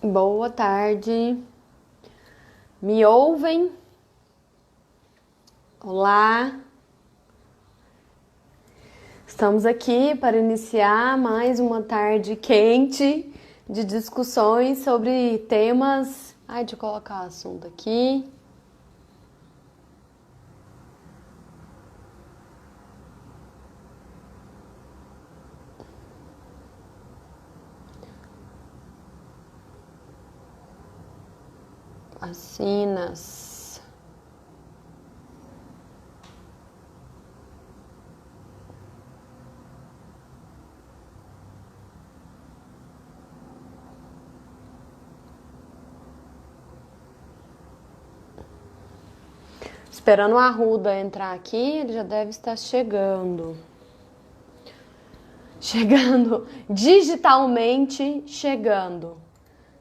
Boa tarde. Me ouvem? Olá. Estamos aqui para iniciar mais uma tarde quente de discussões sobre temas. Ai, deixa eu colocar o assunto aqui. Vacinas. Esperando o Arruda entrar aqui, ele já deve estar chegando. Chegando, digitalmente chegando,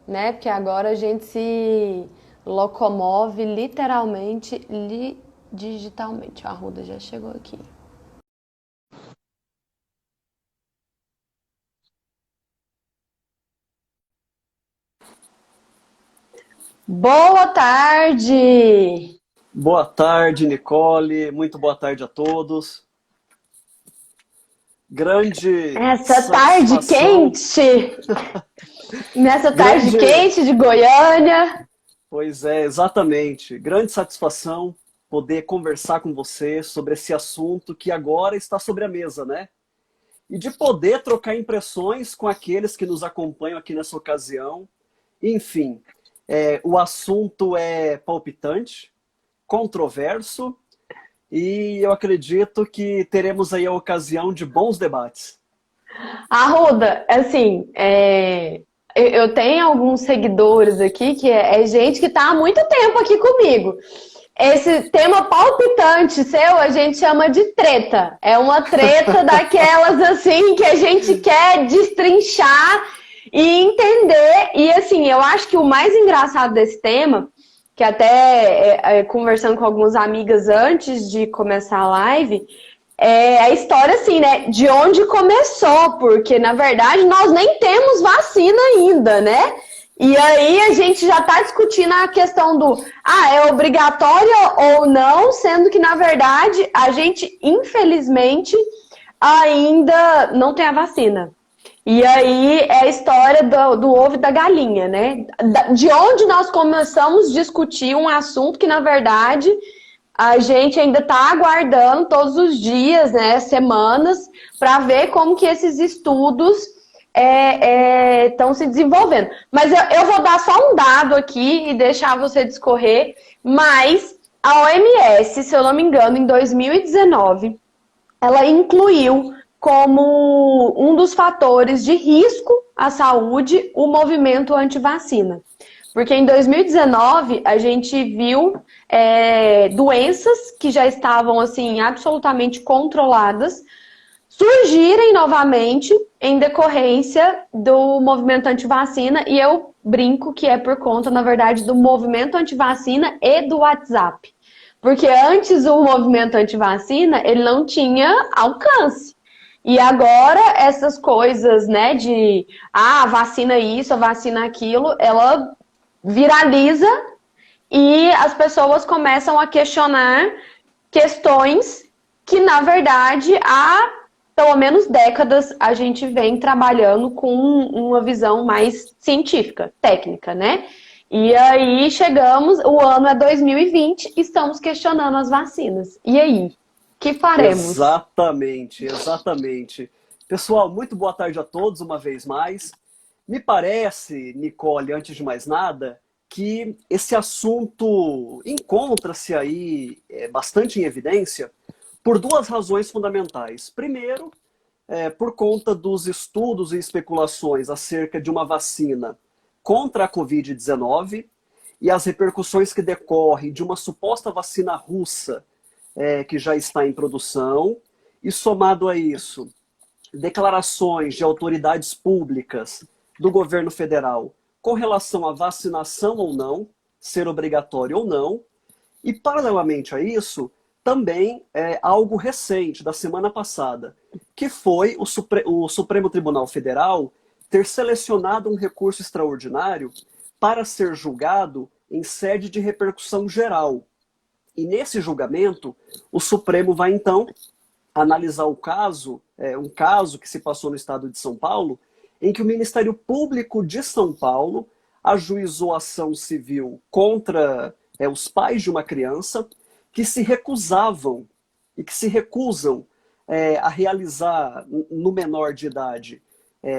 né? Porque agora a gente se locomove literalmente, digitalmente. A Arruda já chegou aqui. Boa tarde! Boa tarde, Nicole. Muito boa tarde a todos. Grande Essa tarde satisfação. quente! Nessa tarde Grande, quente de Goiânia. pois é, exatamente. Grande satisfação poder conversar com você sobre esse assunto que agora está sobre a mesa, né? E de poder trocar impressões com aqueles que nos acompanham aqui nessa ocasião. Enfim, o assunto é palpitante, controverso. E eu acredito que teremos aí a ocasião de bons debates. Arruda, assim, eu tenho alguns seguidores aqui que é gente que está há muito tempo aqui comigo. Esse tema palpitante seu a gente chama de treta. É uma treta daquelas assim que a gente quer destrinchar e entender. E assim, eu acho que o mais engraçado desse tema, que até conversando com algumas amigas antes de começar a live, é a história assim, né? De onde começou, porque na verdade nós nem temos vacina ainda, né? E aí a gente já está discutindo a questão do é obrigatória ou não, sendo que na verdade a gente, infelizmente, ainda não tem a vacina. E aí é a história do ovo e da galinha, né? De onde nós começamos a discutir um assunto que, na verdade, a gente ainda está aguardando todos os dias, né, semanas, para ver como que esses estudos estão se desenvolvendo. Mas eu vou dar só um dado aqui e deixar você discorrer, mas a OMS, se eu não me engano, em 2019, ela incluiu como um dos fatores de risco à saúde o movimento anti-vacina. Porque em 2019 a gente viu doenças que já estavam assim absolutamente controladas surgirem novamente em decorrência do movimento anti-vacina, e eu brinco que é por conta, na verdade, do movimento anti-vacina e do WhatsApp. Porque antes o movimento anti-vacina, ele não tinha alcance. E agora essas coisas, né, de vacina isso, a vacina aquilo, ela viraliza e as pessoas começam a questionar questões que, na verdade, há pelo menos décadas a gente vem trabalhando com uma visão mais científica, técnica, né? E aí chegamos, o ano é 2020, estamos questionando as vacinas. E aí? O que faremos? Exatamente, exatamente. Pessoal, muito boa tarde a todos uma vez mais. Me parece, Nicole, antes de mais nada, que esse assunto encontra-se aí bastante em evidência por duas razões fundamentais. Primeiro, por conta dos estudos e especulações acerca de uma vacina contra a Covid-19 e as repercussões que decorrem de uma suposta vacina russa que já está em produção, e somado a isso, declarações de autoridades públicas do governo federal com relação à vacinação ou não, ser obrigatório ou não, e paralelamente a isso, também algo recente, da semana passada, que foi o Supremo Tribunal Federal ter selecionado um recurso extraordinário para ser julgado em sede de repercussão geral. E nesse julgamento, o Supremo vai então analisar o caso, um caso que se passou no estado de São Paulo, em que o Ministério Público de São Paulo ajuizou ação civil contra os pais de uma criança que se recusavam e que se recusam a realizar no menor de idade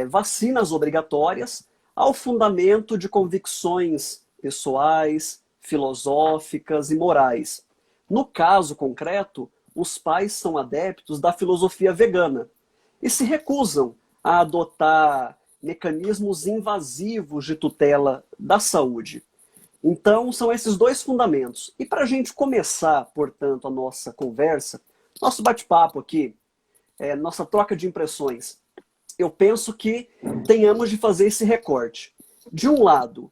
vacinas obrigatórias ao fundamento de convicções pessoais, filosóficas e morais. No caso concreto, os pais são adeptos da filosofia vegana e se recusam a adotar mecanismos invasivos de tutela da saúde. Então, são esses dois fundamentos. E para a gente começar, portanto, a nossa conversa, nosso bate-papo aqui, nossa troca de impressões, eu penso que tenhamos de fazer esse recorte. De um lado,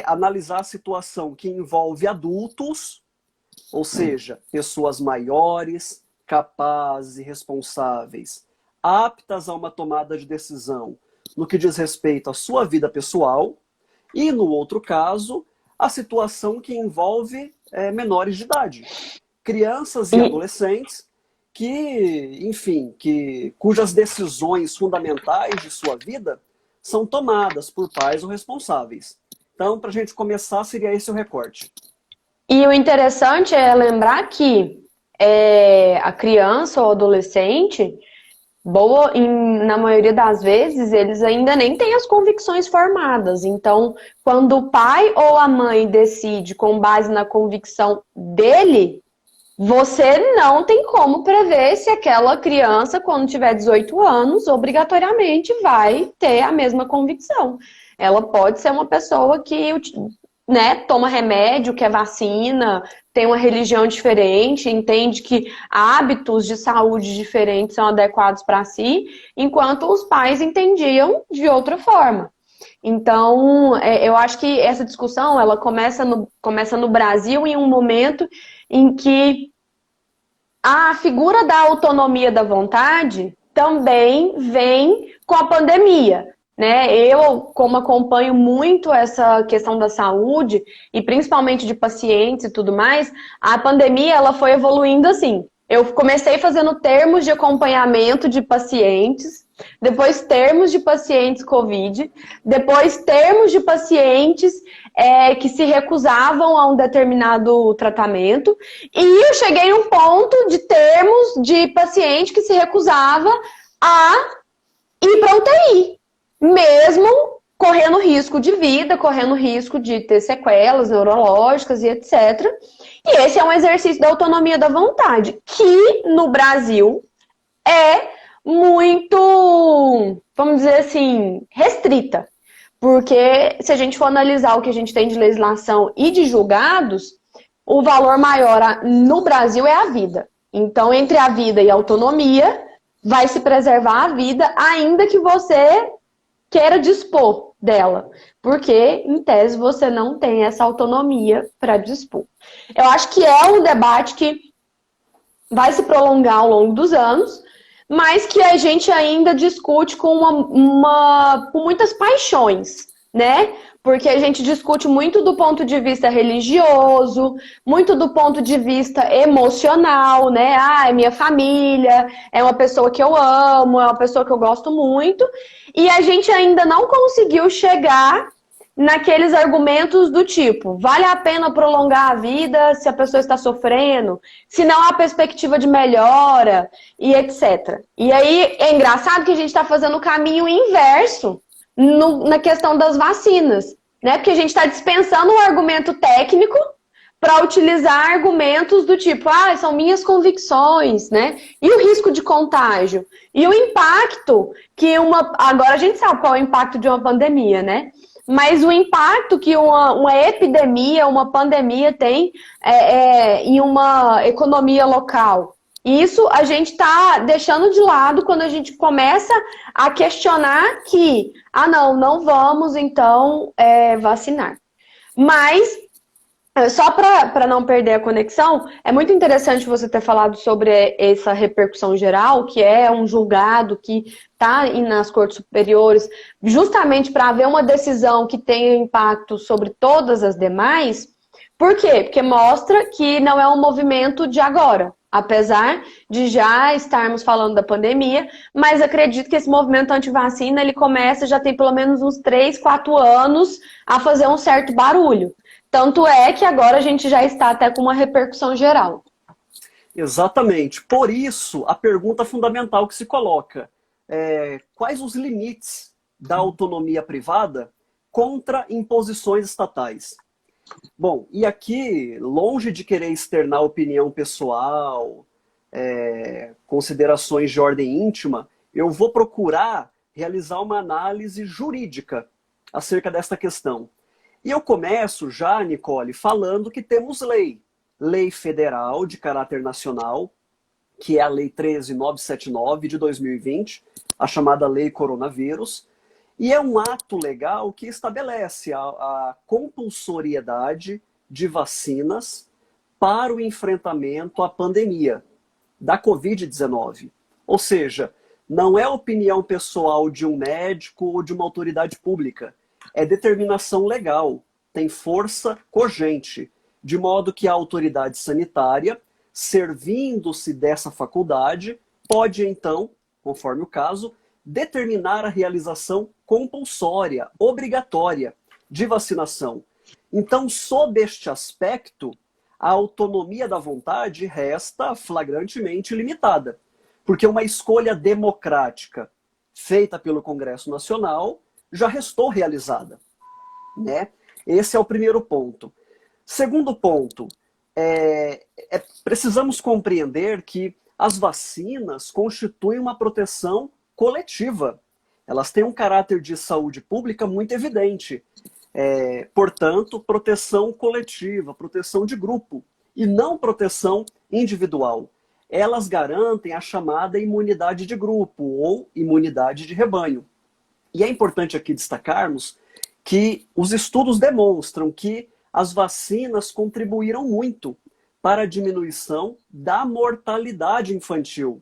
analisar a situação que envolve adultos, ou seja, pessoas maiores, capazes e responsáveis, aptas a uma tomada de decisão no que diz respeito à sua vida pessoal, e no outro caso, a situação que envolve menores de idade, crianças e adolescentes que, enfim, cujas decisões fundamentais de sua vida são tomadas por pais ou responsáveis. Então, para a gente começar, seria esse o recorte. E o interessante é lembrar que a criança ou adolescente, na maioria das vezes, eles ainda nem têm as convicções formadas. Então, quando o pai ou a mãe decide com base na convicção dele, você não tem como prever se aquela criança, quando tiver 18 anos, obrigatoriamente vai ter a mesma convicção. Ela pode ser uma pessoa que toma remédio, quer vacina, tem uma religião diferente, entende que hábitos de saúde diferentes são adequados para si, enquanto os pais entendiam de outra forma. Então, eu acho que essa discussão ela começa no Brasil em um momento em que a figura da autonomia da vontade também vem com a pandemia. Eu, como acompanho muito essa questão da saúde, e principalmente de pacientes e tudo mais, a pandemia ela foi evoluindo assim. Eu comecei fazendo termos de acompanhamento de pacientes, depois termos de pacientes COVID, depois termos de pacientes que se recusavam a um determinado tratamento, e eu cheguei num ponto de termos de paciente que se recusava a ir para UTI. Mesmo correndo risco de vida, correndo risco de ter sequelas neurológicas e etc. E esse é um exercício da autonomia da vontade, que no Brasil é muito, vamos dizer assim, restrita. Porque se a gente for analisar o que a gente tem de legislação e de julgados, o valor maior no Brasil é a vida. Então, entre a vida e a autonomia, vai se preservar a vida, ainda que você queira dispor dela, porque, em tese, você não tem essa autonomia para dispor. Eu acho que é um debate que vai se prolongar ao longo dos anos, mas que a gente ainda discute com com muitas paixões, Porque a gente discute muito do ponto de vista religioso, muito do ponto de vista emocional, é minha família, é uma pessoa que eu amo, é uma pessoa que eu gosto muito. E a gente ainda não conseguiu chegar naqueles argumentos do tipo, vale a pena prolongar a vida se a pessoa está sofrendo, se não há perspectiva de melhora, e etc. E aí é engraçado que a gente está fazendo o caminho inverso na questão das vacinas, Porque a gente está dispensando um argumento técnico para utilizar argumentos do tipo, são minhas convicções, E o risco de contágio? E o impacto que agora a gente sabe qual é o impacto de uma pandemia, Mas o impacto que uma epidemia, uma pandemia tem em uma economia local. Isso a gente está deixando de lado quando a gente começa a questionar que, não vamos então vacinar. Mas Só para não perder a conexão, é muito interessante você ter falado sobre essa repercussão geral, que é um julgado que está nas cortes superiores, justamente para haver uma decisão que tenha impacto sobre todas as demais. Por quê? Porque mostra que não é um movimento de agora, apesar de já estarmos falando da pandemia, mas acredito que esse movimento anti-vacina, ele começa, já tem pelo menos uns 3, 4 anos a fazer um certo barulho. Tanto é que agora a gente já está até com uma repercussão geral. Exatamente. Por isso, a pergunta fundamental que se coloca é: quais os limites da autonomia privada contra imposições estatais? Bom, e aqui, longe de querer externar opinião pessoal, considerações de ordem íntima, eu vou procurar realizar uma análise jurídica acerca desta questão. E eu começo já, Nicole, falando que temos lei federal de caráter nacional, que é a Lei 13.979 de 2020, a chamada Lei Coronavírus, e é um ato legal que estabelece a compulsoriedade de vacinas para o enfrentamento à pandemia da Covid-19. Ou seja, não é opinião pessoal de um médico ou de uma autoridade pública, é determinação legal, tem força cogente, de modo que a autoridade sanitária, servindo-se dessa faculdade, pode então, conforme o caso, determinar a realização compulsória, obrigatória, de vacinação. Então, sob este aspecto, a autonomia da vontade resta flagrantemente limitada, porque uma escolha democrática feita pelo Congresso Nacional já restou realizada, né? Esse é o primeiro ponto. Segundo ponto, precisamos compreender que as vacinas constituem uma proteção coletiva. Elas têm um caráter de saúde pública muito evidente. Portanto, proteção coletiva, proteção de grupo, e não proteção individual. Elas garantem a chamada imunidade de grupo ou imunidade de rebanho. E é importante aqui destacarmos que os estudos demonstram que as vacinas contribuíram muito para a diminuição da mortalidade infantil.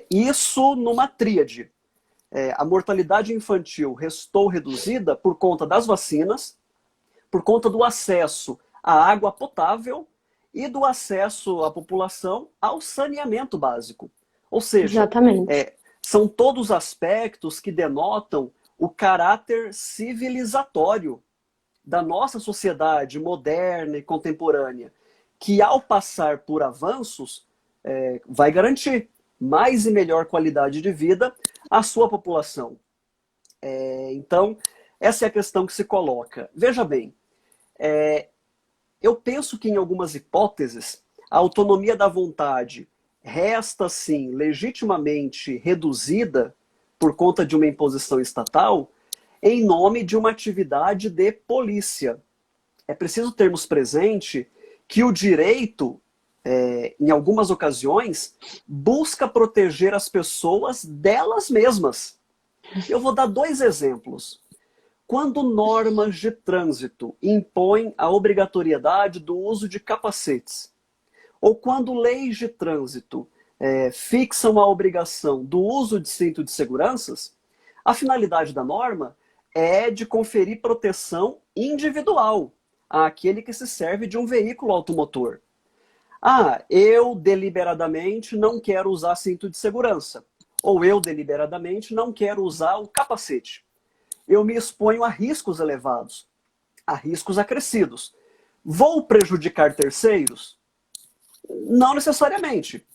Isso numa tríade. A mortalidade infantil restou reduzida por conta das vacinas, por conta do acesso à água potável e do acesso à população ao saneamento básico. Ou seja, exatamente. São todos aspectos que denotam o caráter civilizatório da nossa sociedade moderna e contemporânea, que ao passar por avanços, vai garantir mais e melhor qualidade de vida à sua população. Então, essa é a questão que se coloca. Veja bem, eu penso que em algumas hipóteses, a autonomia da vontade resta, sim, legitimamente reduzida por conta de uma imposição estatal em nome de uma atividade de polícia. É preciso termos presente que o direito, em algumas ocasiões, busca proteger as pessoas delas mesmas. Eu vou dar 2 exemplos. Quando normas de trânsito impõem a obrigatoriedade do uso de capacetes, ou quando leis de trânsito fixam a obrigação do uso de cinto de segurança, a finalidade da norma é de conferir proteção individual àquele que se serve de um veículo automotor. Eu deliberadamente não quero usar cinto de segurança, ou eu deliberadamente não quero usar o capacete. Eu me exponho a riscos elevados, a riscos acrescidos. Vou prejudicar terceiros? Não necessariamente.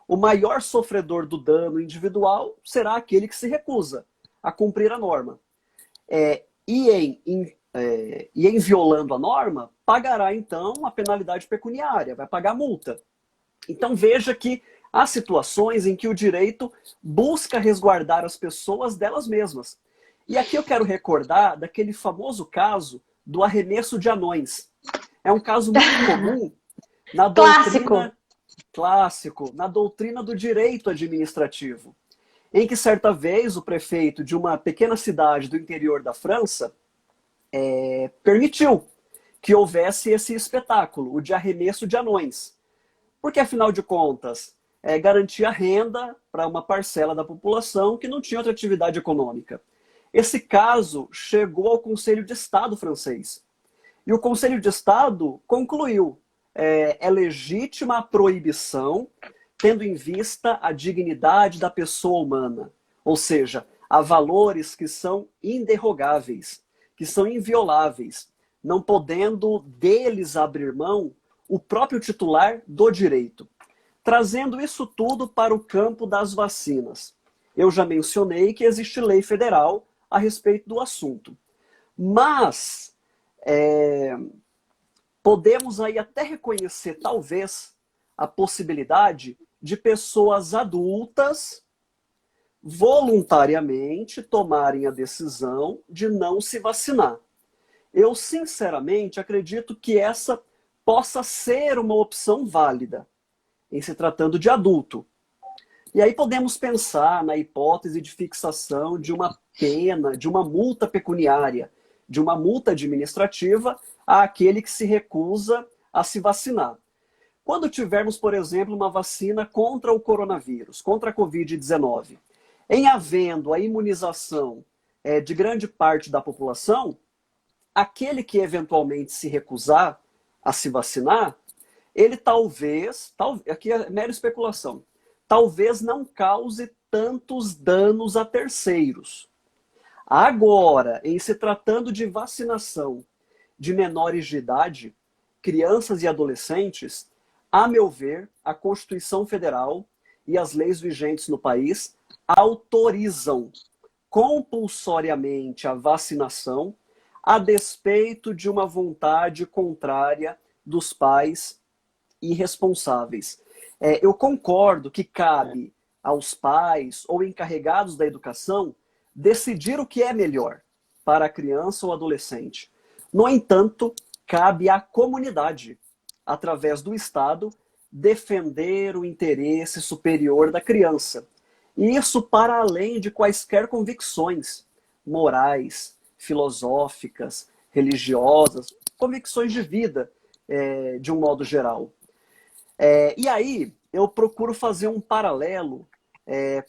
O maior sofredor do dano individual será aquele que se recusa a cumprir a norma. E em violando a norma, pagará então a penalidade pecuniária, vai pagar multa. Então veja que há situações em que o direito busca resguardar as pessoas delas mesmas. E aqui eu quero recordar daquele famoso caso do arremesso de anões. É um caso muito comum na doutrina clássico, na doutrina do direito administrativo, em que certa vez o prefeito de uma pequena cidade do interior da França permitiu que houvesse esse espetáculo, o de arremesso de anões. Porque, afinal de contas, garantia renda para uma parcela da população que não tinha outra atividade econômica. Esse caso chegou ao Conselho de Estado francês. E o Conselho de Estado concluiu: é legítima a proibição, tendo em vista a dignidade da pessoa humana. Ou seja, há valores que são inderrogáveis, que são invioláveis, não podendo deles abrir mão o próprio titular do direito. Trazendo isso tudo para o campo das vacinas. Eu já mencionei que existe lei federal a respeito do assunto. Mas podemos aí até reconhecer, talvez, a possibilidade de pessoas adultas voluntariamente tomarem a decisão de não se vacinar. Eu, sinceramente, acredito que essa possa ser uma opção válida, em se tratando de adulto. E aí podemos pensar na hipótese de fixação de uma pena, de uma multa pecuniária, de uma multa administrativa àquele que se recusa a se vacinar. Quando tivermos, por exemplo, uma vacina contra o coronavírus, contra a Covid-19, em havendo a imunização de grande parte da população, aquele que eventualmente se recusar a se vacinar, ele talvez, aqui é mera especulação, talvez não cause tantos danos a terceiros. Agora, em se tratando de vacinação de menores de idade, crianças e adolescentes, a meu ver, a Constituição Federal e as leis vigentes no país autorizam compulsoriamente a vacinação a despeito de uma vontade contrária dos pais irresponsáveis. Eu concordo que cabe aos pais ou encarregados da educação decidir o que é melhor para a criança ou adolescente. No entanto, cabe à comunidade, através do Estado, defender o interesse superior da criança. E isso para além de quaisquer convicções morais, filosóficas, religiosas, convicções de vida, de um modo geral. E aí, eu procuro fazer um paralelo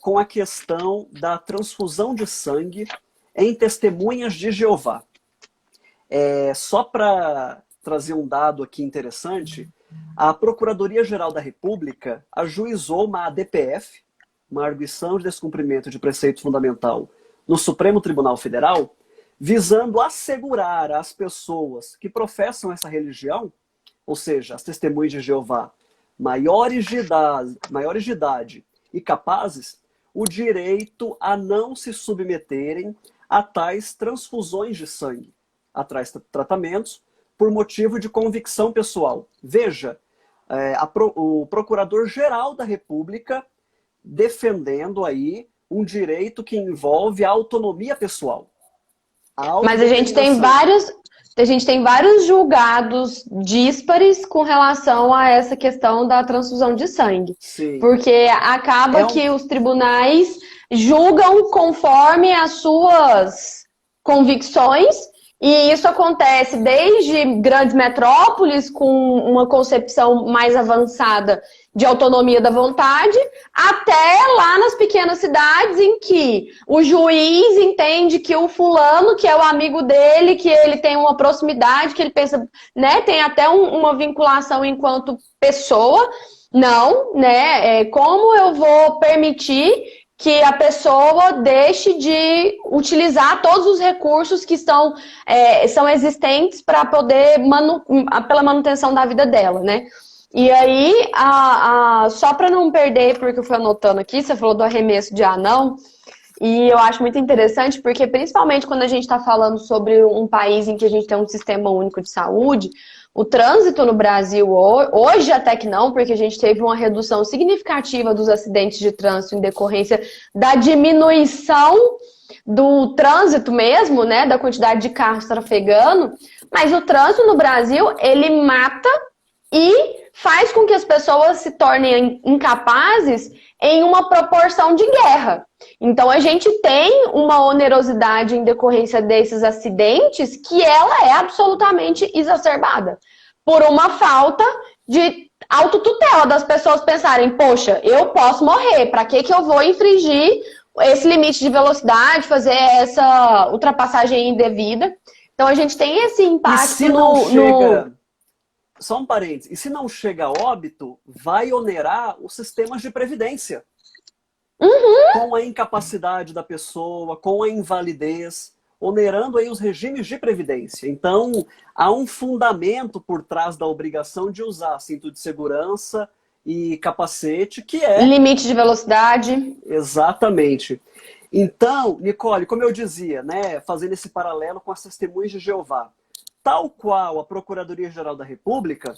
com a questão da transfusão de sangue em testemunhas de Jeová. Só para trazer um dado aqui interessante, a Procuradoria-Geral da República ajuizou uma ADPF, uma arguição de descumprimento de preceito fundamental, no Supremo Tribunal Federal, visando assegurar às pessoas que professam essa religião, ou seja, as testemunhas de Jeová, maiores de idade e capazes, o direito a não se submeterem a tais transfusões de sangue, a tais tratamentos, por motivo de convicção pessoal. Veja, o Procurador-Geral da República defendendo aí um direito que envolve a autonomia pessoal. Mas a gente tem vários julgados díspares com relação a essa questão da transfusão de sangue. Sim. Porque acaba que os tribunais julgam conforme as suas convicções, e isso acontece desde grandes metrópoles com uma concepção mais avançada de autonomia da vontade, até lá nas pequenas cidades em que o juiz entende que o fulano, que é o amigo dele, que ele tem uma proximidade, que ele pensa, né, tem até uma vinculação enquanto pessoa. Não, né? Como eu vou permitir que a pessoa deixe de utilizar todos os recursos que são existentes para poder, pela manutenção da vida dela, né? E aí, só para não perder, porque eu fui anotando aqui, você falou do arremesso de anão, e eu acho muito interessante, porque principalmente quando a gente está falando sobre um país em que a gente tem um sistema único de saúde, o trânsito no Brasil, hoje até que não, porque a gente teve uma redução significativa dos acidentes de trânsito em decorrência da diminuição do trânsito mesmo, né, da quantidade de carros trafegando, mas o trânsito no Brasil, ele mata e faz com que as pessoas se tornem incapazes em uma proporção de guerra. Então, a gente tem uma onerosidade em decorrência desses acidentes que ela é absolutamente exacerbada por uma falta de autotutela das pessoas pensarem, poxa, eu posso morrer, para que eu vou infringir esse limite de velocidade, fazer essa ultrapassagem indevida? Então, a gente tem esse impacto Só um parênteses. E se não chega a óbito, vai onerar os sistemas de previdência. Com a incapacidade da pessoa, com a invalidez, onerando aí os regimes de previdência. Então, há um fundamento por trás da obrigação de usar cinto de segurança e capacete, que é... limite de velocidade. Exatamente. Então, Nicole, como eu dizia, né, fazendo esse paralelo com as testemunhas de Jeová, tal qual a Procuradoria-Geral da República,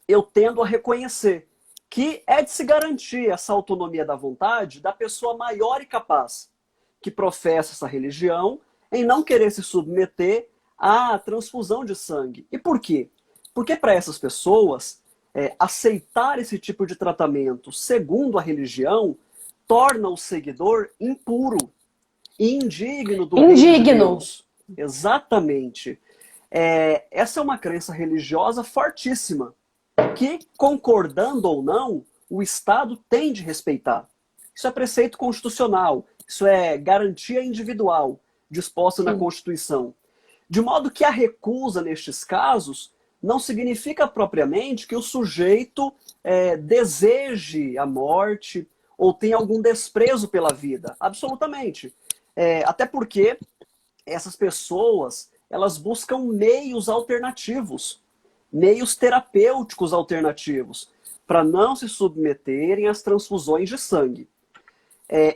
eu tendo a reconhecer que é de se garantir essa autonomia da vontade da pessoa maior e capaz, que professa essa religião, em não querer se submeter à transfusão de sangue. E por quê? Porque para essas pessoas, aceitar esse tipo de tratamento segundo a religião torna o seguidor impuro e indigno do reino de Deus. Exatamente. Essa é uma crença religiosa fortíssima, que, concordando ou não, o Estado tem de respeitar. Isso é preceito constitucional, isso é garantia individual, disposta na Constituição. De modo que a recusa nestes casos não significa propriamente que o sujeito deseje a morte ou tenha algum desprezo pela vida. Absolutamente. Até porque essas pessoas, elas buscam meios alternativos, meios terapêuticos alternativos, para não se submeterem às transfusões de sangue.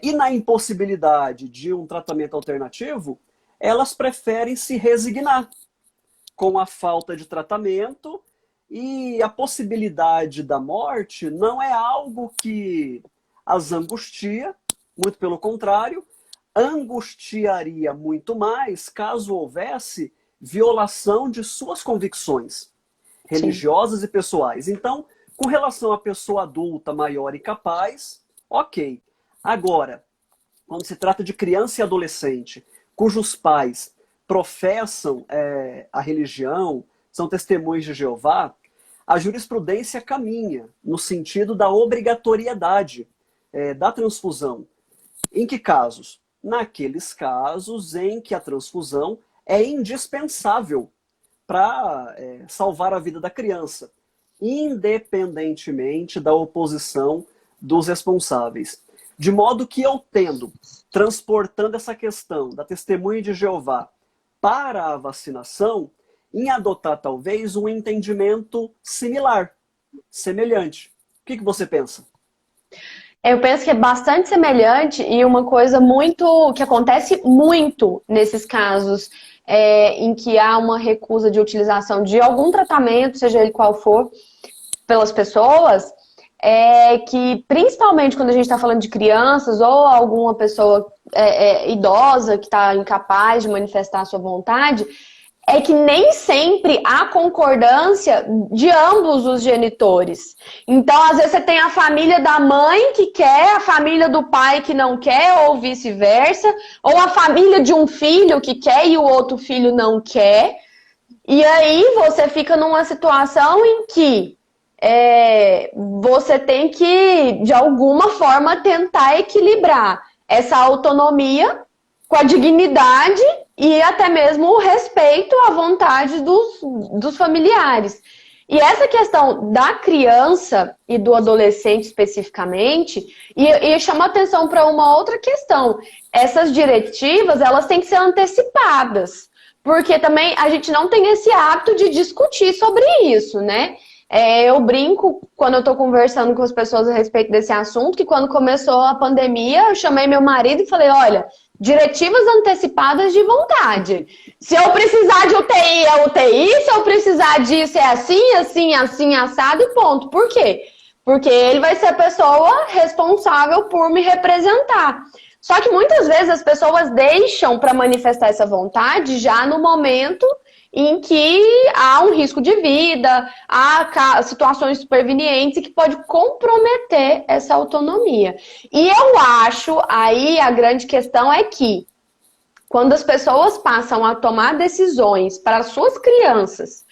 E na impossibilidade de um tratamento alternativo, elas preferem se resignar com a falta de tratamento, e a possibilidade da morte não é algo que as angustia, muito pelo contrário, angustiaria muito mais caso houvesse violação de suas convicções religiosas e pessoais. Então, com relação à pessoa adulta, maior e capaz, ok. Agora, quando se trata de criança e adolescente, cujos pais professam a religião, são testemunhas de Jeová, a jurisprudência caminha no sentido da obrigatoriedade da transfusão. Em que casos? Naqueles casos em que a transfusão é indispensável para salvar a vida da criança, independentemente da oposição dos responsáveis. De modo que eu transportando essa questão da testemunha de Jeová para a vacinação, em adotar talvez um entendimento similar, semelhante. O que você pensa? Eu penso que é bastante semelhante e uma coisa que acontece muito nesses casos em que há uma recusa de utilização de algum tratamento, seja ele qual for, pelas pessoas, é que principalmente quando a gente está falando de crianças ou alguma pessoa idosa que está incapaz de manifestar a sua vontade, é que nem sempre há concordância de ambos os genitores. Então, às vezes, você tem a família da mãe que quer, a família do pai que não quer, ou vice-versa, ou a família de um filho que quer e o outro filho não quer. E aí, você fica numa situação em que você tem que, de alguma forma, tentar equilibrar essa autonomia com a dignidade e até mesmo o respeito à vontade dos familiares. E essa questão da criança e do adolescente especificamente, e chama atenção para uma outra questão. Essas diretivas, elas têm que ser antecipadas, porque também a gente não tem esse hábito de discutir sobre isso, né? Eu brinco quando eu estou conversando com as pessoas a respeito desse assunto, que quando começou a pandemia, eu chamei meu marido e falei, olha, diretivas antecipadas de vontade. Se eu precisar de UTI, é UTI. Se eu precisar disso, é assim, assim, assim, assado e ponto. Por quê? Porque ele vai ser a pessoa responsável por me representar. Só que muitas vezes as pessoas deixam para manifestar essa vontade já no momento em que há um risco de vida, há situações supervenientes que pode comprometer essa autonomia. E eu acho, aí a grande questão é que quando as pessoas passam a tomar decisões para suas crianças,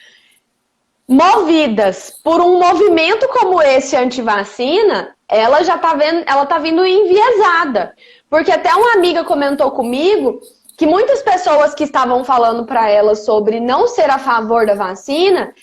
movidas por um movimento como esse anti-vacina, ela já tá vindo enviesada. Porque até uma amiga comentou comigo que muitas pessoas que estavam falando para ela sobre não ser a favor da vacina,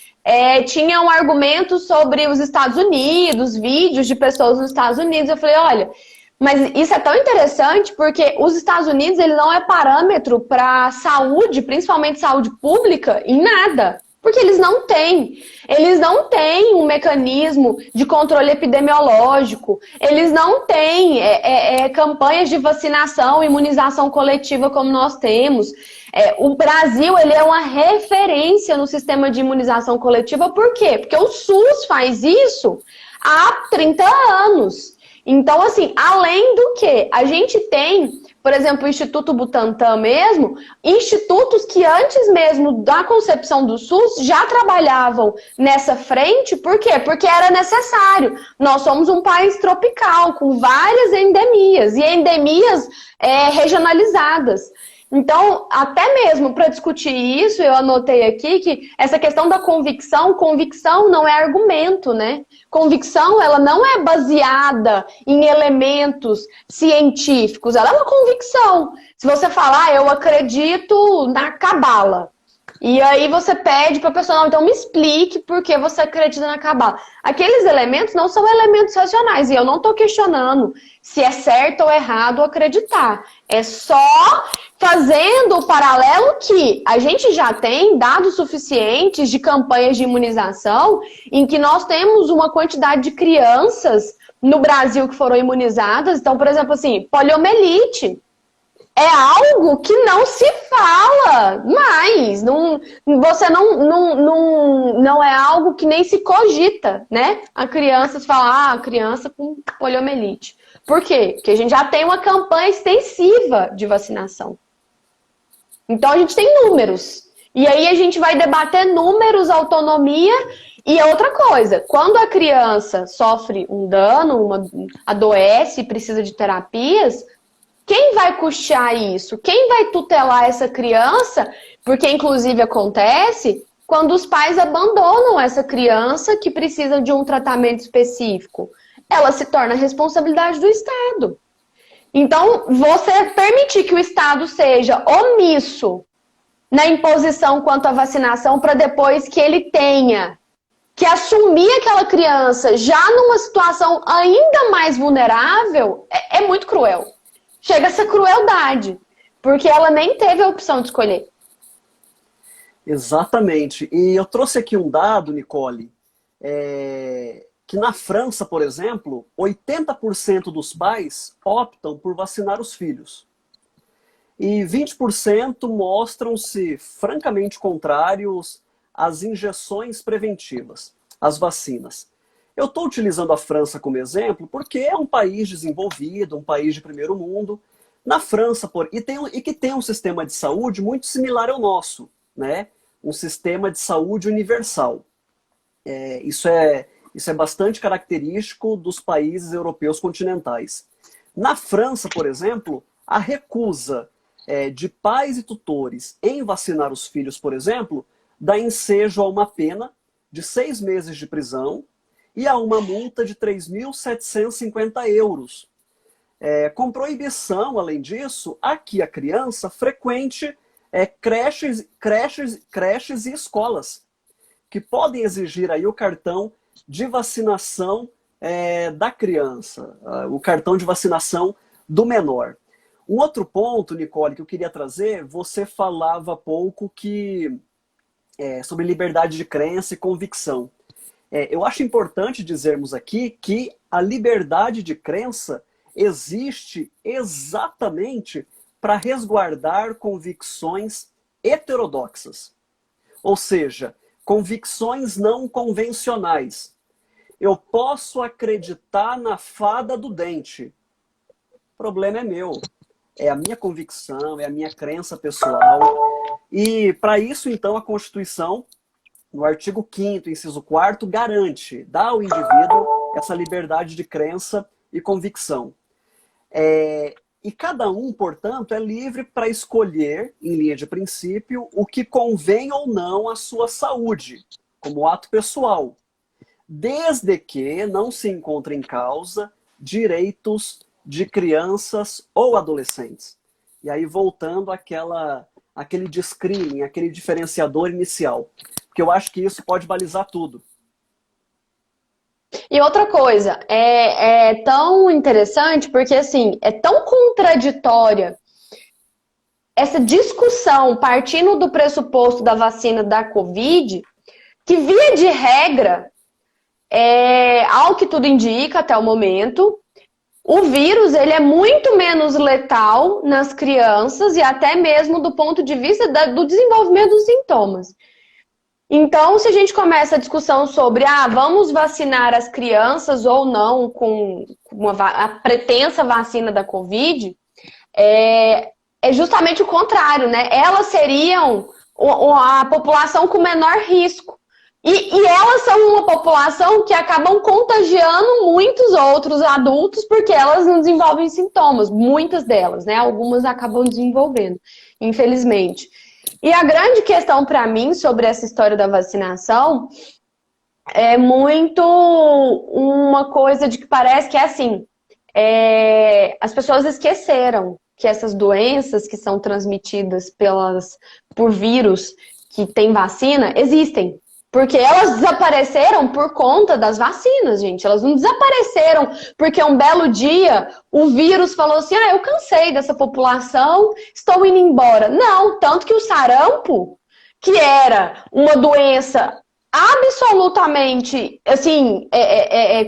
tinham argumentos sobre os Estados Unidos, vídeos de pessoas nos Estados Unidos. Eu falei, olha, mas isso é tão interessante porque os Estados Unidos ele não é parâmetro para saúde, principalmente saúde pública, em nada. Porque eles não têm. Eles não têm um mecanismo de controle epidemiológico. Eles não têm campanhas de vacinação, imunização coletiva como nós temos. O Brasil ele é uma referência no sistema de imunização coletiva. Por quê? Porque o SUS faz isso há 30 anos. Então, assim, além do que a gente tem, por exemplo, o Instituto Butantan mesmo, institutos que antes mesmo da concepção do SUS já trabalhavam nessa frente, por quê? Porque era necessário. Nós somos um país tropical, com várias endemias, e endemias regionalizadas. Então, até mesmo para discutir isso, eu anotei aqui que essa questão da convicção não é argumento, né? Convicção, ela não é baseada em elementos científicos, ela é uma convicção. Se você falar, eu acredito na cabala, e aí você pede para a pessoa, não, então me explique por que você acredita na cabala. Aqueles elementos não são elementos racionais, e eu não estou questionando se é certo ou errado acreditar. É só fazendo o paralelo que a gente já tem dados suficientes de campanhas de imunização em que nós temos uma quantidade de crianças no Brasil que foram imunizadas. Então, por exemplo, assim, poliomielite é algo que não se fala mais. Não é algo que nem se cogita, né? A criança fala, criança com poliomielite. Por quê? Porque a gente já tem uma campanha extensiva de vacinação. Então a gente tem números. E aí a gente vai debater números, autonomia e outra coisa. Quando a criança sofre um dano, adoece, precisa de terapias, quem vai custear isso? Quem vai tutelar essa criança? Porque inclusive acontece quando os pais abandonam essa criança que precisa de um tratamento específico. Ela se torna responsabilidade do Estado. Então, você permitir que o Estado seja omisso na imposição quanto à vacinação para depois que ele tenha que assumir aquela criança já numa situação ainda mais vulnerável, é muito cruel. Chega a ser crueldade, porque ela nem teve a opção de escolher. Exatamente. E eu trouxe aqui um dado, Nicole, que na França, por exemplo, 80% dos pais optam por vacinar os filhos. E 20% mostram-se francamente contrários às injeções preventivas, às vacinas. Eu estou utilizando a França como exemplo porque é um país desenvolvido, um país de primeiro mundo. Na França, e que tem um sistema de saúde muito similar ao nosso, né? Um sistema de saúde universal. Isso é bastante característico dos países europeus continentais. Na França, por exemplo, a recusa de pais e tutores em vacinar os filhos, por exemplo, dá ensejo a uma pena de 6 meses de prisão e a uma multa de 3.750 euros. Com proibição, além disso, a que a criança frequente creches e escolas, que podem exigir aí o cartão de vacinação da criança, o cartão de vacinação do menor. Um outro ponto, Nicole, que eu queria trazer, você falava há pouco sobre liberdade de crença e convicção. Eu acho importante dizermos aqui que a liberdade de crença existe exatamente para resguardar convicções heterodoxas. Ou seja, convicções não convencionais. Eu posso acreditar na fada do dente. O problema é meu. É a minha convicção, é a minha crença pessoal. E para isso, então, a Constituição, no artigo 5º, inciso 4º, garante, dá ao indivíduo essa liberdade de crença e convicção. E cada um, portanto, é livre para escolher, em linha de princípio, o que convém ou não à sua saúde, como ato pessoal, desde que não se encontre em causa direitos de crianças ou adolescentes. E aí, voltando àquele discrimen, aquele diferenciador inicial, porque eu acho que isso pode balizar tudo. E outra coisa, é tão interessante porque, assim, é tão contraditória essa discussão partindo do pressuposto da vacina da Covid, que, via de regra, ao que tudo indica até o momento, o vírus ele é muito menos letal nas crianças e até mesmo do ponto de vista do desenvolvimento dos sintomas. Então, se a gente começa a discussão sobre vamos vacinar as crianças ou não com a pretensa vacina da Covid, é justamente o contrário, né? Elas seriam a população com menor risco. E elas são uma população que acabam contagiando muitos outros adultos porque elas não desenvolvem sintomas, muitas delas, né? Algumas acabam desenvolvendo, infelizmente. E a grande questão para mim sobre essa história da vacinação é muito uma coisa de que parece que é assim, as pessoas esqueceram que essas doenças que são transmitidas por vírus que tem vacina existem. Porque elas desapareceram por conta das vacinas, gente. Elas não desapareceram porque um belo dia o vírus falou assim, eu cansei dessa população, estou indo embora. Não, tanto que o sarampo, que era uma doença absolutamente, assim,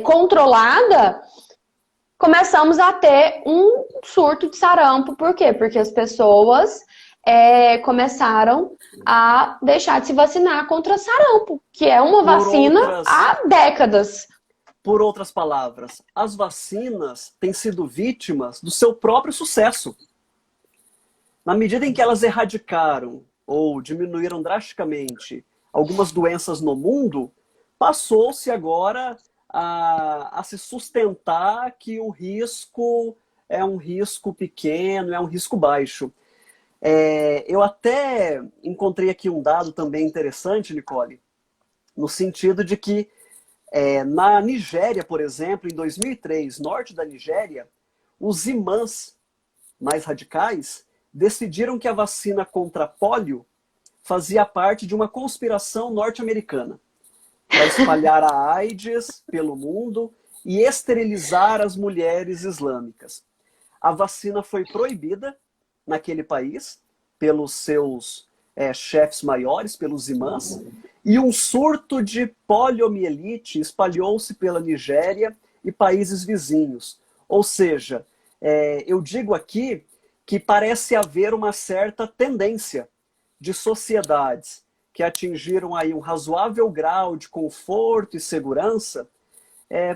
controlada, começamos a ter um surto de sarampo. Por quê? Porque as pessoas começaram a deixar de se vacinar contra sarampo, que é uma vacina há décadas. Por outras palavras, as vacinas têm sido vítimas do seu próprio sucesso. Na medida em que elas erradicaram ou diminuíram drasticamente algumas doenças no mundo, passou-se agora a se sustentar que o risco é um risco pequeno, é um risco baixo. Eu até encontrei aqui um dado também interessante, Nicole, no sentido de que na Nigéria, por exemplo, em 2003, norte da Nigéria, os imãs mais radicais decidiram que a vacina contra pólio fazia parte de uma conspiração norte-americana para espalhar a AIDS pelo mundo e esterilizar as mulheres islâmicas. A vacina foi proibida naquele país, pelos seus chefes maiores, pelos imãs, e um surto de poliomielite espalhou-se pela Nigéria e países vizinhos. Ou seja, eu digo aqui que parece haver uma certa tendência de sociedades que atingiram aí um razoável grau de conforto e segurança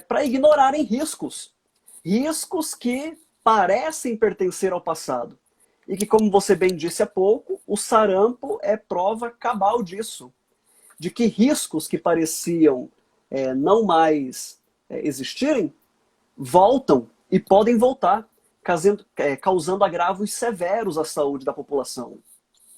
para ignorarem riscos. Riscos que parecem pertencer ao passado. E que, como você bem disse há pouco, o sarampo é prova cabal disso. De que riscos que pareciam não mais existirem, voltam e podem voltar, causando agravos severos à saúde da população.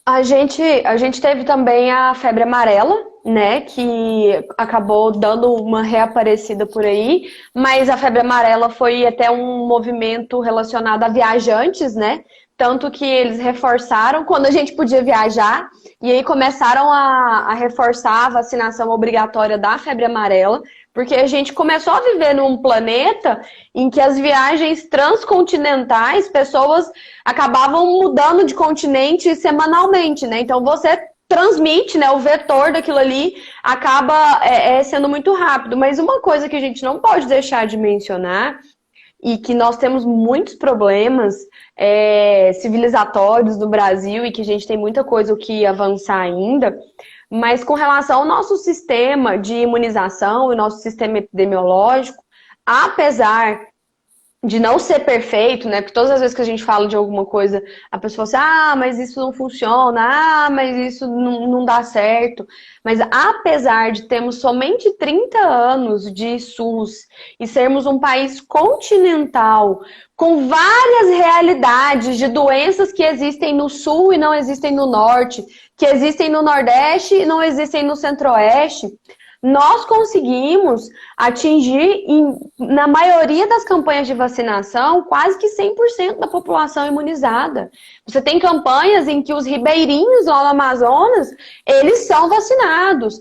A gente teve também a febre amarela, né, que acabou dando uma reaparecida por aí, mas a febre amarela foi até um movimento relacionado a viajantes, né, tanto que eles reforçaram quando a gente podia viajar, e aí começaram a reforçar a vacinação obrigatória da febre amarela, porque a gente começou a viver num planeta em que as viagens transcontinentais, pessoas acabavam mudando de continente semanalmente, né? Então você transmite, né? O vetor daquilo ali acaba sendo muito rápido. Mas uma coisa que a gente não pode deixar de mencionar, e que nós temos muitos problemas civilizatórios no Brasil e que a gente tem muita coisa o que avançar ainda, mas com relação ao nosso sistema de imunização e nosso sistema epidemiológico, apesar de não ser perfeito, né? Porque todas as vezes que a gente fala de alguma coisa, a pessoa fala assim, ah, mas isso não funciona, ah, mas isso não dá certo. Mas apesar de termos somente 30 anos de SUS e sermos um país continental, com várias realidades de doenças que existem no sul e não existem no norte, que existem no nordeste e não existem no centro-oeste, nós conseguimos atingir, na maioria das campanhas de vacinação, quase que 100% da população imunizada. Você tem campanhas em que os ribeirinhos lá no Amazonas, eles são vacinados.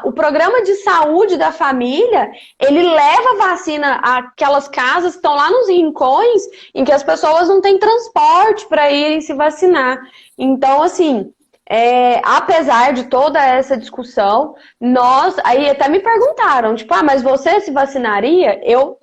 O programa de saúde da família, ele leva vacina àquelas casas que estão lá nos rincões, em que as pessoas não têm transporte para irem se vacinar. Então, assim... apesar de toda essa discussão, aí até me perguntaram, tipo, mas você se vacinaria? Eu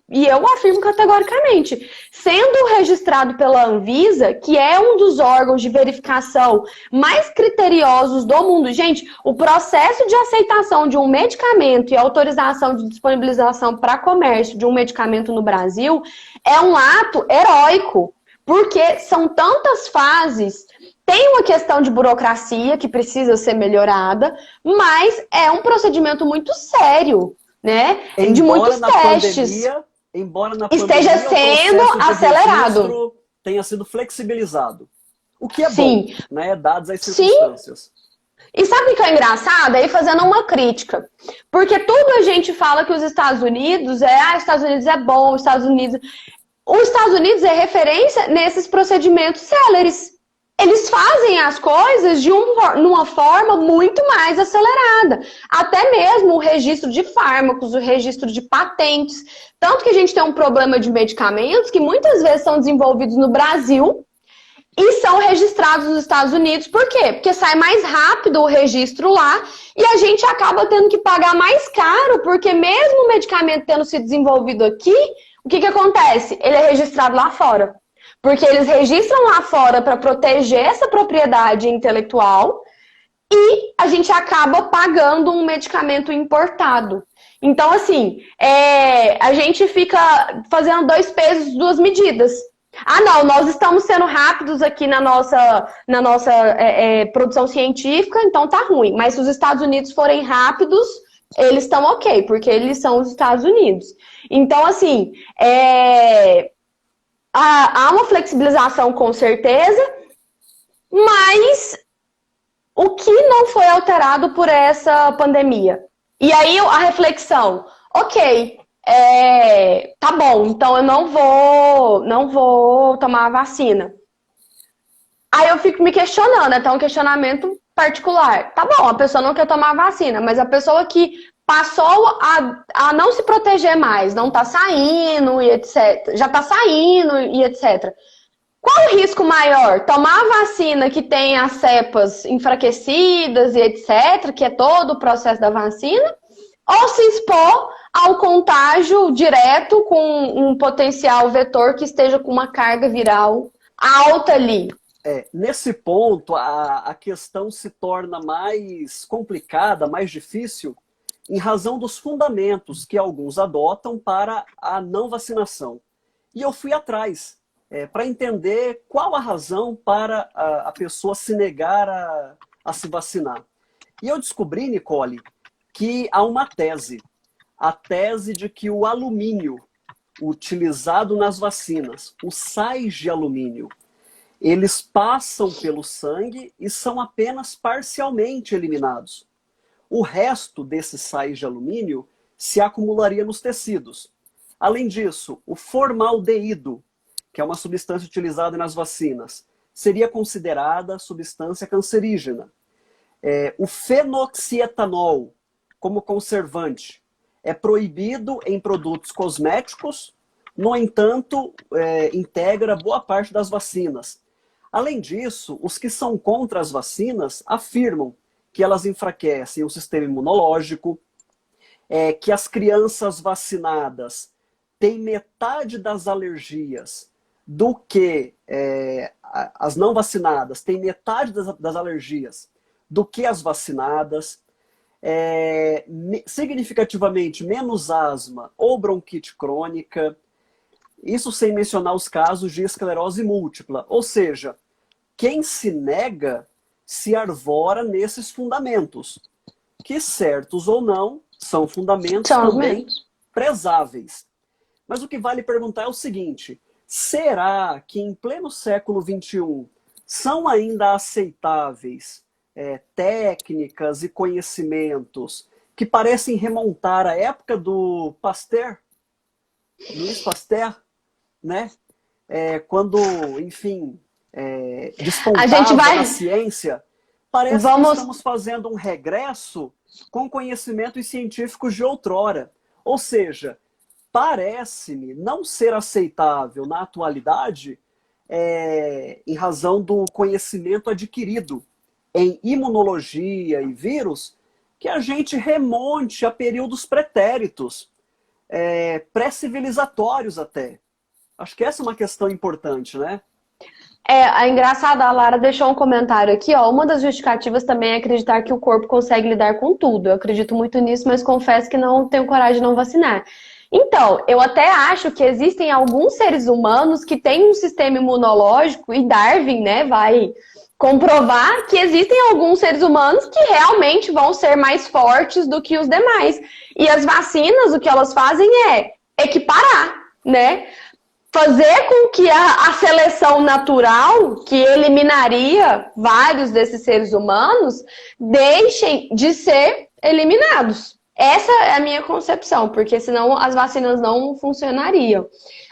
afirmo categoricamente, sendo registrado pela Anvisa, que é um dos órgãos de verificação mais criteriosos do mundo. Gente, o processo de aceitação de um medicamento e autorização de disponibilização para comércio de um medicamento no Brasil é um ato heróico, porque são tantas fases. Tem uma questão de burocracia que precisa ser melhorada, mas é um procedimento muito sério, né? De muitos testes. Embora na esteja pandemia, sendo o processo de acelerado. registro tenha sido flexibilizado. O que é Sim. bom, né? Dadas as circunstâncias. Sim. E sabe o que é engraçado? Aí fazendo uma crítica. Porque tudo a gente fala que os Estados Unidos os Estados Unidos é bom, os Estados Unidos é referência nesses procedimentos céleres. Eles fazem as coisas de uma forma muito mais acelerada. Até mesmo o registro de fármacos, o registro de patentes. Tanto que a gente tem um problema de medicamentos que muitas vezes são desenvolvidos no Brasil e são registrados nos Estados Unidos. Por quê? Porque sai mais rápido o registro lá e a gente acaba tendo que pagar mais caro, porque mesmo o medicamento tendo sido desenvolvido aqui, o que acontece? Ele é registrado lá fora. Porque eles registram lá fora para proteger essa propriedade intelectual e a gente acaba pagando um medicamento importado. Então, assim, a gente fica fazendo 2 pesos, 2 medidas. Não, nós estamos sendo rápidos aqui na nossa produção científica, então tá ruim. Mas se os Estados Unidos forem rápidos, eles estão ok, porque eles são os Estados Unidos. Então, assim, há uma flexibilização com certeza, mas o que não foi alterado por essa pandemia? E aí a reflexão, ok, tá bom, então eu não vou tomar a vacina. Aí eu fico me questionando, até um questionamento particular. Tá bom, a pessoa não quer tomar a vacina, mas a pessoa que passou a não se proteger mais, não tá saindo e etc. Já tá saindo e etc. Qual o risco maior? Tomar a vacina que tem as cepas enfraquecidas e etc., que é todo o processo da vacina, ou se expor ao contágio direto com um potencial vetor que esteja com uma carga viral alta ali? Nesse ponto, a questão se torna mais complicada, mais difícil, em razão dos fundamentos que alguns adotam para a não vacinação. E eu fui atrás, para entender qual a razão para a pessoa se negar a se vacinar. E eu descobri, Nicole, que há uma tese. A tese de que o alumínio utilizado nas vacinas, os sais de alumínio, eles passam pelo sangue e são apenas parcialmente eliminados. O resto desses sais de alumínio se acumularia nos tecidos. Além disso, o formaldeído, que é uma substância utilizada nas vacinas, seria considerada substância cancerígena. O fenoxietanol, como conservante, é proibido em produtos cosméticos, no entanto, integra boa parte das vacinas. Além disso, os que são contra as vacinas afirmam que elas enfraquecem o sistema imunológico, que as crianças vacinadas têm metade das alergias do que as não vacinadas, têm metade das alergias do que as vacinadas, significativamente menos asma ou bronquite crônica, Isso sem mencionar os casos de esclerose múltipla. Ou seja, quem se nega se arvora nesses fundamentos, que, certos ou não, são fundamentos também prezáveis. Mas o que vale perguntar é o seguinte: será que em pleno século XXI são ainda aceitáveis técnicas e conhecimentos que parecem remontar à época do Pasteur, Louis Pasteur, né? Quando, enfim, despontava na ciência, parece que estamos fazendo um regresso com conhecimentos científicos de outrora. Ou seja, parece-me não ser aceitável na atualidade, em razão do conhecimento adquirido em imunologia e vírus, que a gente remonte a períodos pretéritos, pré-civilizatórios até. Acho que essa é uma questão importante, né? É engraçado, a Lara deixou um comentário aqui, ó. Uma das justificativas também é acreditar que o corpo consegue lidar com tudo. Eu acredito muito nisso, mas confesso que não tenho coragem de não vacinar. Então, eu até acho que existem alguns seres humanos que têm um sistema imunológico, e Darwin, né, vai comprovar que existem alguns seres humanos que realmente vão ser mais fortes do que os demais. E as vacinas, o que elas fazem é equiparar, né? Fazer com que a seleção natural, que eliminaria vários desses seres humanos, deixem de ser eliminados. Essa é a minha concepção, porque senão as vacinas não funcionariam.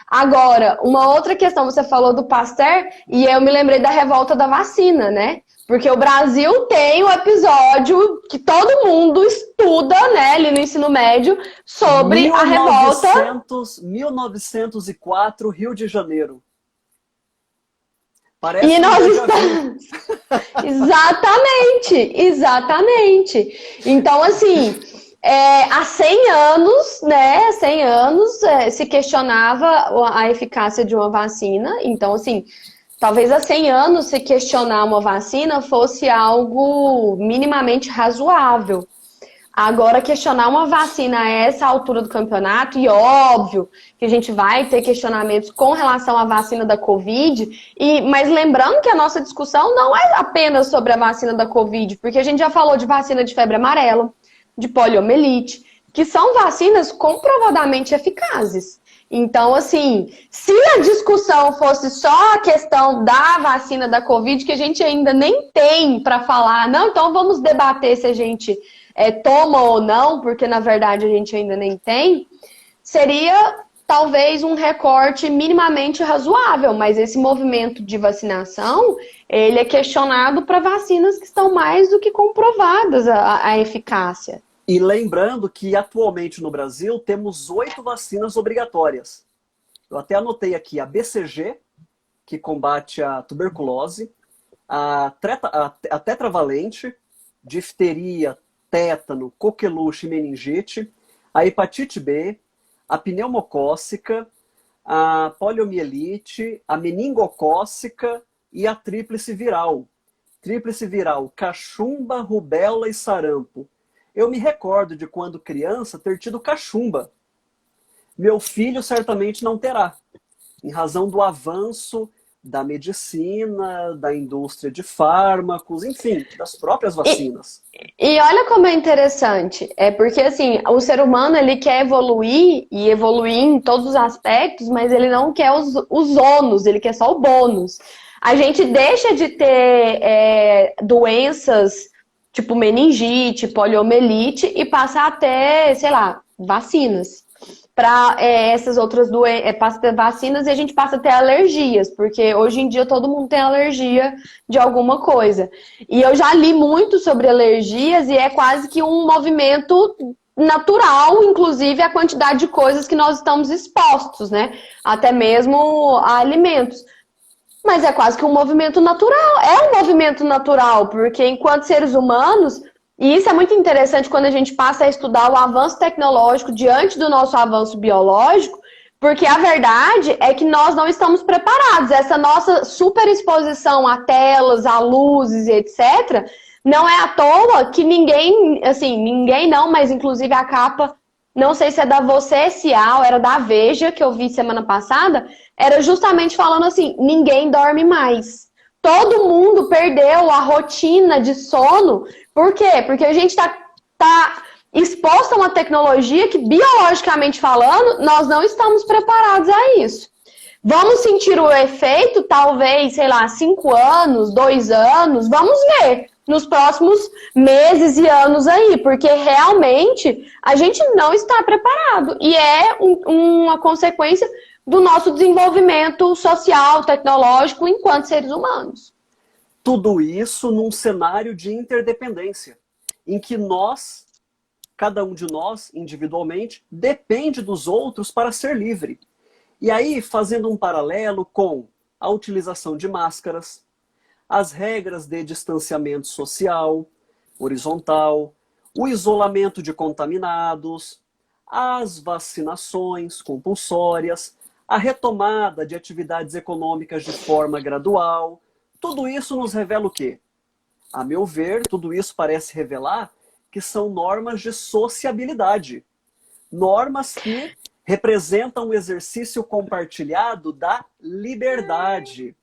Agora, uma outra questão, você falou do Pasteur, e eu me lembrei da revolta da vacina, né? Porque o Brasil tem um episódio que todo mundo estuda, né, ali no ensino médio, sobre a revolta... 1904, Rio de Janeiro. Parece e nós estamos... Exatamente. Então, assim, há 100 anos, né, 100 anos se questionava a eficácia de uma vacina. Então, assim... Talvez há 100 anos se questionar uma vacina fosse algo minimamente razoável. Agora, questionar uma vacina a essa altura do campeonato, e óbvio que a gente vai ter questionamentos com relação à vacina da Covid, mas lembrando que a nossa discussão não é apenas sobre a vacina da Covid, porque a gente já falou de vacina de febre amarela, de poliomielite, que são vacinas comprovadamente eficazes. Então, assim, se a discussão fosse só a questão da vacina da Covid, que a gente ainda nem tem para falar, não, então vamos debater se a gente toma ou não, porque na verdade a gente ainda nem tem, seria talvez um recorte minimamente razoável, mas esse movimento de vacinação, ele é questionado para vacinas que estão mais do que comprovadas a eficácia. E lembrando que atualmente no Brasil temos 8 vacinas obrigatórias. Eu até anotei aqui a BCG, que combate a tuberculose, a tetravalente, difteria, tétano, coqueluche e meningite, a hepatite B, a pneumocócica, a poliomielite, a meningocócica e a tríplice viral. Tríplice viral, cachumba, rubéola e sarampo. Eu me recordo de quando criança ter tido cachumba. Meu filho certamente não terá, em razão do avanço da medicina, da indústria de fármacos, enfim, das próprias vacinas. E olha como é interessante, porque assim, o ser humano ele quer evoluir, e evoluir em todos os aspectos, mas ele não quer os ônus, ele quer só o bônus. A gente deixa de ter doenças tipo meningite, poliomielite, e passa a ter, sei lá, vacinas. Para essas outras doenças, passa a ter vacinas e a gente passa a ter alergias, porque hoje em dia todo mundo tem alergia de alguma coisa. E eu já li muito sobre alergias e é quase que um movimento natural, inclusive a quantidade de coisas que nós estamos expostos, né? Até mesmo a alimentos. Mas é quase que um movimento natural. É um movimento natural, porque enquanto seres humanos, e isso é muito interessante quando a gente passa a estudar o avanço tecnológico diante do nosso avanço biológico, porque a verdade é que nós não estamos preparados. Essa nossa superexposição a telas, a luzes, etc., não é à toa que ninguém, assim, ninguém não, mas inclusive a capa não sei se é da Você S.A. ou era da Veja, que eu vi semana passada, era justamente falando assim, ninguém dorme mais. Todo mundo perdeu a rotina de sono. Por quê? Porque a gente tá exposto a uma tecnologia que, biologicamente falando, nós não estamos preparados a isso. Vamos sentir o efeito, talvez, sei lá, 5 anos, 2 anos, vamos ver nos próximos meses e anos aí, porque realmente a gente não está preparado e é uma consequência do nosso desenvolvimento social, tecnológico, enquanto seres humanos. Tudo isso num cenário de interdependência, em que nós, cada um de nós, individualmente, depende dos outros para ser livre. E aí, fazendo um paralelo com a utilização de máscaras, as regras de distanciamento social, horizontal, o isolamento de contaminados, as vacinações compulsórias, a retomada de atividades econômicas de forma gradual, tudo isso nos revela o quê? A meu ver, tudo isso parece revelar que são normas de sociabilidade. Normas que representam o exercício compartilhado da liberdade.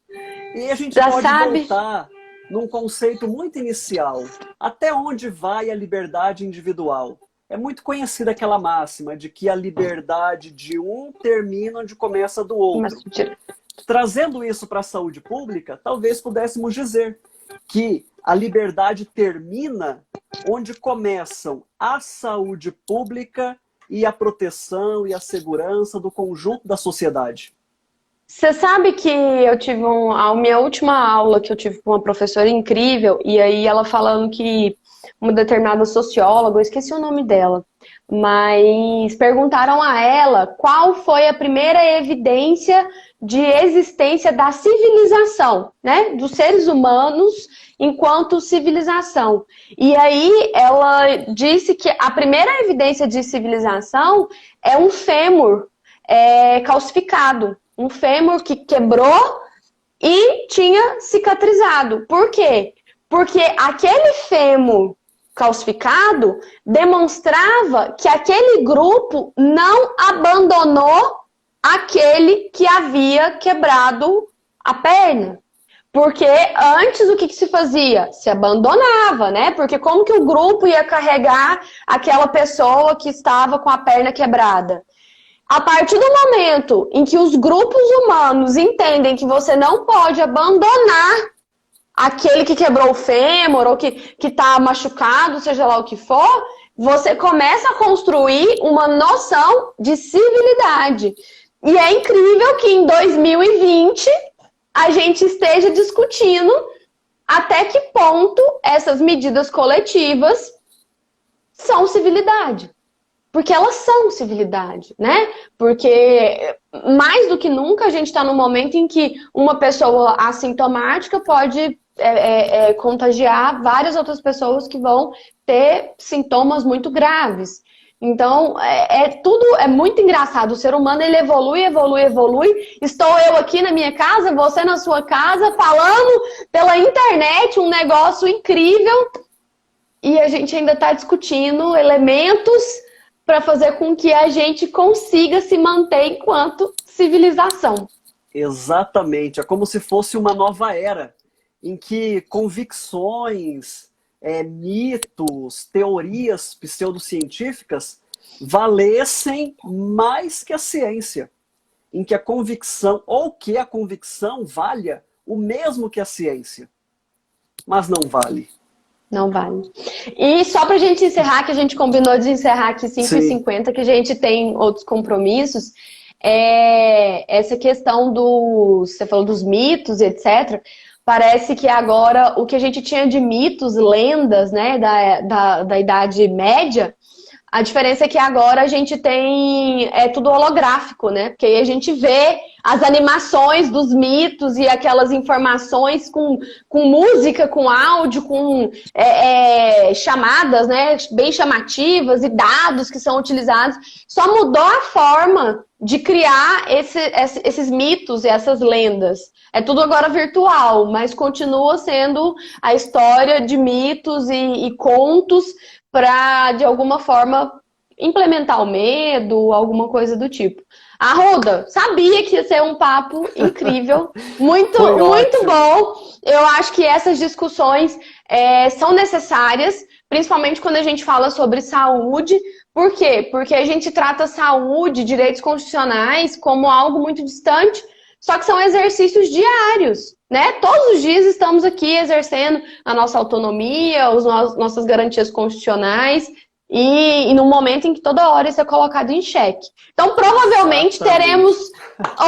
E a gente pode voltar num conceito muito inicial. Até onde vai a liberdade individual? É muito conhecida aquela máxima de que a liberdade de um termina onde começa a do outro. Trazendo isso para a saúde pública, talvez pudéssemos dizer que a liberdade termina onde começam a saúde pública e a proteção e a segurança do conjunto da sociedade. Você sabe que eu tive a minha última aula que eu tive com uma professora incrível, e aí ela falando que uma determinada socióloga, eu esqueci o nome dela, mas perguntaram a ela qual foi a primeira evidência de existência da civilização, né? Dos seres humanos enquanto civilização. E aí ela disse que a primeira evidência de civilização é um fêmur calcificado. Um fêmur que quebrou e tinha cicatrizado. Por quê? Porque aquele fêmur calcificado demonstrava que aquele grupo não abandonou aquele que havia quebrado a perna. Porque antes o que se fazia? Se abandonava, né? Porque como que o grupo ia carregar aquela pessoa que estava com a perna quebrada? A partir do momento em que os grupos humanos entendem que você não pode abandonar aquele que quebrou o fêmur ou que está machucado, seja lá o que for, você começa a construir uma noção de civilidade. E é incrível que em 2020 a gente esteja discutindo até que ponto essas medidas coletivas são civilidade. Porque elas são civilidade, né? Porque mais do que nunca a gente está num momento em que uma pessoa assintomática pode contagiar várias outras pessoas que vão ter sintomas muito graves. Então, tudo é muito engraçado. O ser humano, ele evolui, evolui, evolui. Estou eu aqui na minha casa, você na sua casa, falando pela internet um negócio incrível. E a gente ainda está discutindo elementos para fazer com que a gente consiga se manter enquanto civilização. Exatamente. É como se fosse uma nova era, em que convicções, mitos, teorias pseudocientíficas valessem mais que a ciência. Em que a convicção, ou que a convicção valha o mesmo que a ciência. Mas não vale. Não vale. E só pra gente encerrar, que a gente combinou de encerrar aqui 5h50, que a gente tem outros compromissos, essa questão você falou dos mitos, etc. Parece que agora o que a gente tinha de mitos, lendas, né, da Idade Média, a diferença é que agora a gente tem tudo holográfico, né? Porque aí a gente vê as animações dos mitos e aquelas informações com música, com áudio, com chamadas, né? Bem chamativas e dados que são utilizados. Só mudou a forma de criar esses mitos e essas lendas. É tudo agora virtual, mas continua sendo a história de mitos e contos para, de alguma forma, implementar o medo, alguma coisa do tipo. Arruda, sabia que ia ser um papo incrível, muito bom. Eu acho que essas discussões são necessárias, principalmente quando a gente fala sobre saúde. Por quê? Porque a gente trata saúde, direitos constitucionais como algo muito distante, só que são exercícios diários, né? Todos os dias estamos aqui exercendo a nossa autonomia, nossas garantias constitucionais, e num momento em que toda hora isso é colocado em xeque. Então, provavelmente teremos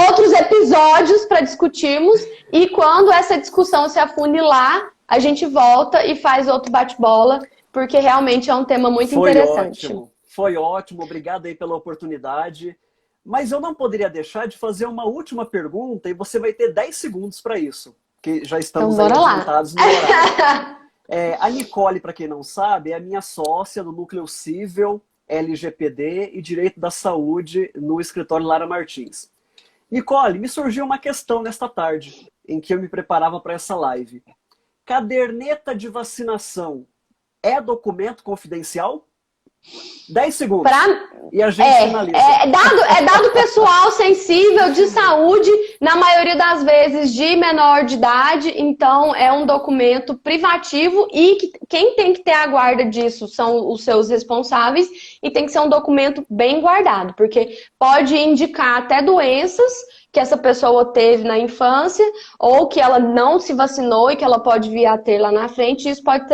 outros episódios para discutirmos, e quando essa discussão se afunilar, a gente volta e faz outro bate-bola, porque realmente é um tema muito interessante. Foi ótimo, obrigado aí pela oportunidade. Mas eu não poderia deixar de fazer uma última pergunta, e você vai ter 10 segundos para isso, que já estamos então, adiantados no horário. A Nicole, para quem não sabe, é a minha sócia do Núcleo Cível, LGPD e Direito da Saúde no escritório Lara Martins. Nicole, me surgiu uma questão nesta tarde, em que eu me preparava para essa live. Caderneta de vacinação é documento confidencial? 10 segundos. E a gente finaliza. É dado pessoal sensível de saúde, na maioria das vezes de menor de idade, então é um documento privativo e quem tem que ter a guarda disso são os seus responsáveis, e tem que ser um documento bem guardado, porque pode indicar até doenças que essa pessoa teve na infância, ou que ela não se vacinou e que ela pode vir a ter lá na frente, e isso pode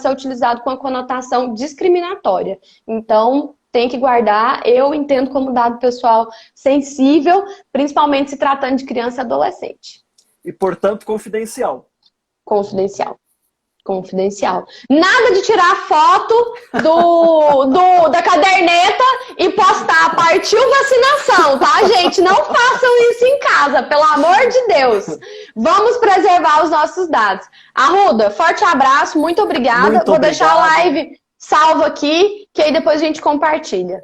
ser utilizado com a conotação discriminatória. Então, tem que guardar, eu entendo como dado pessoal sensível, principalmente se tratando de criança e adolescente. E, portanto, confidencial. Confidencial. Nada de tirar foto da caderneta e postar partiu vacinação, tá, gente? Não façam isso em casa, pelo amor de Deus. Vamos preservar os nossos dados. Arruda, forte abraço, muito obrigada. Vou deixar a live salva aqui, que aí depois a gente compartilha.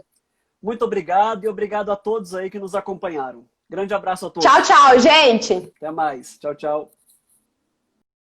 Muito obrigado, e obrigado a todos aí que nos acompanharam. Grande abraço a todos. Tchau, gente. Até mais. Tchau, tchau.